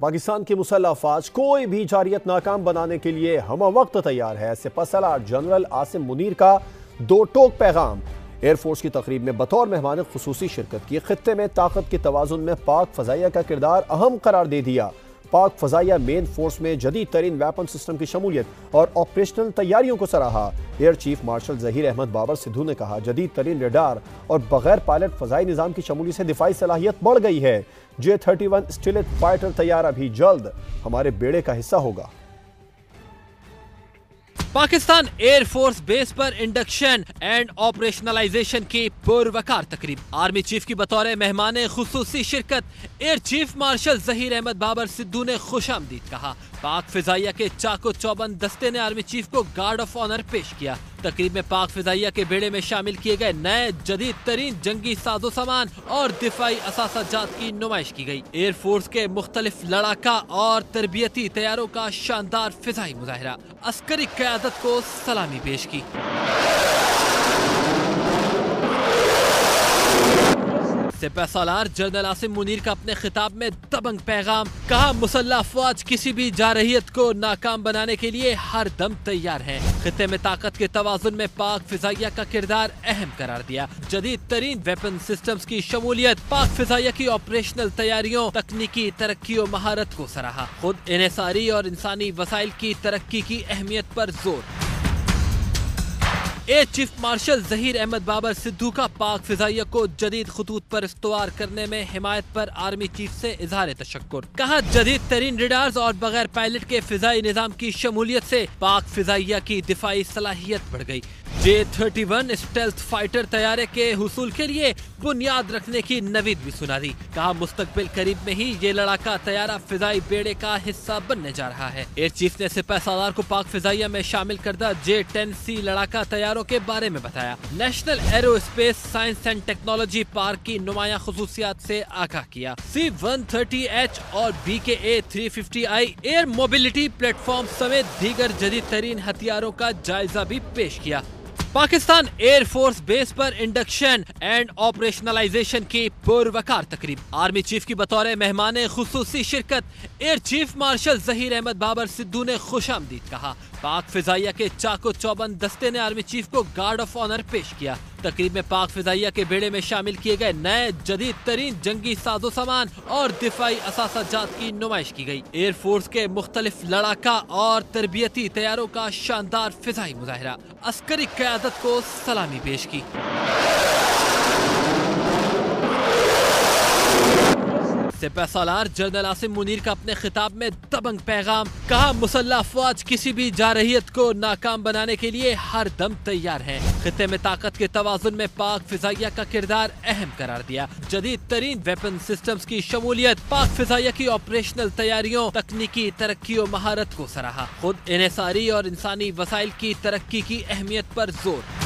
پاکستان کی مسلح افواج کوئی بھی جارحیت ناکام بنانے کے لیے ہم وقت تیار ہے۔ سپہ سالار جنرل عاصم منیر کا دو ٹوک پیغام۔ ایئر فورس کی تقریب میں بطور مہمان خصوصی شرکت کی۔ خطے میں طاقت کے توازن میں پاک فضائیہ کا کردار اہم قرار دے دیا۔ پاک فضائیہ مین فورس میں جدید ترین ویپن سسٹم کی شمولیت اور آپریشنل تیاریوں کو سراہا۔ Air chief marshal Zaheer Ahmed Babar Sidhu نے کہا، جدید ترین ریڈار اور بغیر پائلٹ فضائی نظام کی شمولیت سے دفاعی صلاحیت بڑھ گئی ہے۔ J-31 اسٹیلتھ فائٹر طیارہ بھی جلد ہمارے بیڑے کا حصہ ہوگا۔ پاکستان ایئر فورس بیس پر انڈکشن اینڈ آپریشنلائزیشن کی پروقار تقریب۔ آرمی چیف کی بطور مہمان خصوصی شرکت air chief marshal Zaheer Ahmed Babar Sidhu نے خوش آمدید کہا۔ پاک فضائیہ کے چاق و چوبند دستے نے آرمی چیف کو گارڈ آف آنر پیش کیا۔ تقریب میں پاک فضائیہ کے بیڑے میں شامل کیے گئے نئے جدید ترین جنگی ساز و سامان اور دفاعی اثاثہ جات کی نمائش کی گئی۔ ایئر فورس کے مختلف لڑاکا اور تربیتی طیاروں کا شاندار فضائی مظاہرہ، عسکری قیادت کو سلامی پیش کی۔ سپہ سالار جنرل عاصم منیر کا اپنے خطاب میں دبنگ پیغام، کہا مسلح افواج کسی بھی جارحیت کو ناکام بنانے کے لیے ہر دم تیار ہیں۔ خطے میں طاقت کے توازن میں پاک فضائیہ کا کردار اہم قرار دیا۔ جدید ترین ویپن سسٹمز کی شمولیت، پاک فضائیہ کی آپریشنل تیاریوں، تکنیکی ترقی و مہارت کو سراہا۔ خود انحصاری اور انسانی وسائل کی ترقی کی اہمیت پر زور۔ Air chief marshal Zaheer Ahmed Babar Sidhu کا پاک فضائیہ کو جدید خطوط پر استوار کرنے میں حمایت پر آرمی چیف سے اظہار تشکر۔ کہا، جدید ترین ریڈارز اور بغیر پائلٹ کے فضائی نظام کی شمولیت سے پاک فضائیہ کی دفاعی صلاحیت بڑھ گئی۔ J-31 اسٹیلتھ فائٹر طیارے کے حصول کے لیے بنیاد رکھنے کی نوید بھی سنا دی۔ کہا، مستقبل قریب میں ہی یہ لڑاکا طیارہ فضائی بیڑے کا حصہ بننے جا رہا ہے۔ ایئر چیف نے سپہ سالار کو پاک فضائیہ میں شامل کردہ J-10C لڑاکا طیاروں کے بارے میں بتایا۔ National arrow space science and technology park کی نمایاں خصوصیات سے آگاہ کیا۔ C-130H اور BKA-350I year mobility plate form سمیت دیگر جدید ترین ہتھیاروں کا جائزہ بھی پیش کیا۔ پاکستان ایئر فورس بیس پر انڈکشن اینڈ آپریشنلائزیشن کی پروقار تقریب۔ آرمی چیف کی بطور مہمان خصوصی شرکت air chief marshal Zaheer Ahmed Babar Sidhu نے خوش آمدید کہا۔ پاک فضائیہ کے چاق و چوبند دستے نے آرمی چیف کو گارڈ آف آنر پیش کیا۔ تقریب میں پاک فضائیہ کے بیڑے میں شامل کیے گئے نئے جدید ترین جنگی ساز و سامان اور دفاعی اثاثہ جات کی نمائش کی گئی۔ ایئر فورس کے مختلف لڑاکا اور تربیتی طیاروں کا شاندار فضائی مظاہرہ، عسکری قیادت کو سلامی پیش کی۔ سپہ سالار جنرل عاصم منیر کا اپنے خطاب میں دبنگ پیغام، کہا مسلح افواج کسی بھی جارحیت کو ناکام بنانے کے لیے ہر دم تیار ہیں۔ خطے میں طاقت کے توازن میں پاک فضائیہ کا کردار اہم قرار دیا۔ جدید ترین ویپن سسٹمز کی شمولیت، پاک فضائیہ کی آپریشنل تیاریوں، تکنیکی ترقی و مہارت کو سراہا۔ خود انحصاری اور انسانی وسائل کی ترقی کی اہمیت پر زور۔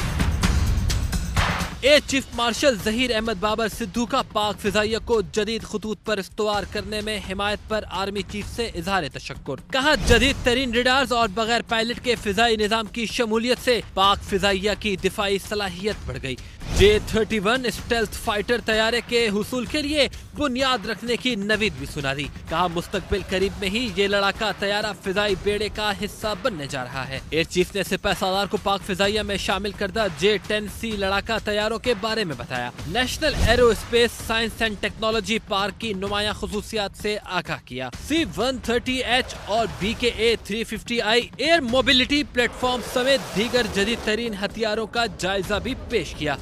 Air chief marshal Zaheer Ahmed Babar Sidhu کا پاک فضائیہ کو جدید خطوط پر استوار کرنے میں حمایت پر آرمی چیف سے اظہار تشکر۔ کہا، جدید ترین ریڈارز اور بغیر پائلٹ کے فضائی نظام کی شمولیت سے پاک فضائیہ کی دفاعی صلاحیت بڑھ گئی۔ J-31 اسٹیلتھ فائٹر طیارے کے حصول کے لیے بنیاد رکھنے کی نوید بھی سنا دی۔ کہا، مستقبل قریب میں ہی یہ لڑاکا طیارہ فضائی بیڑے کا حصہ بننے جا رہا ہے۔ ایئر چیف نے سپہ سالار کو پاک فضائیہ میں شامل کردہ J-10C لڑاکا طیاروں کے بارے میں بتایا۔ National arrow space science and technology park کی نمایاں خصوصیات سے آگاہ کیا۔ C-130H اور BKA-350I year mobility plate form سمیت دیگر جدید ترین ہتھیاروں کا جائزہ بھی پیش کیا۔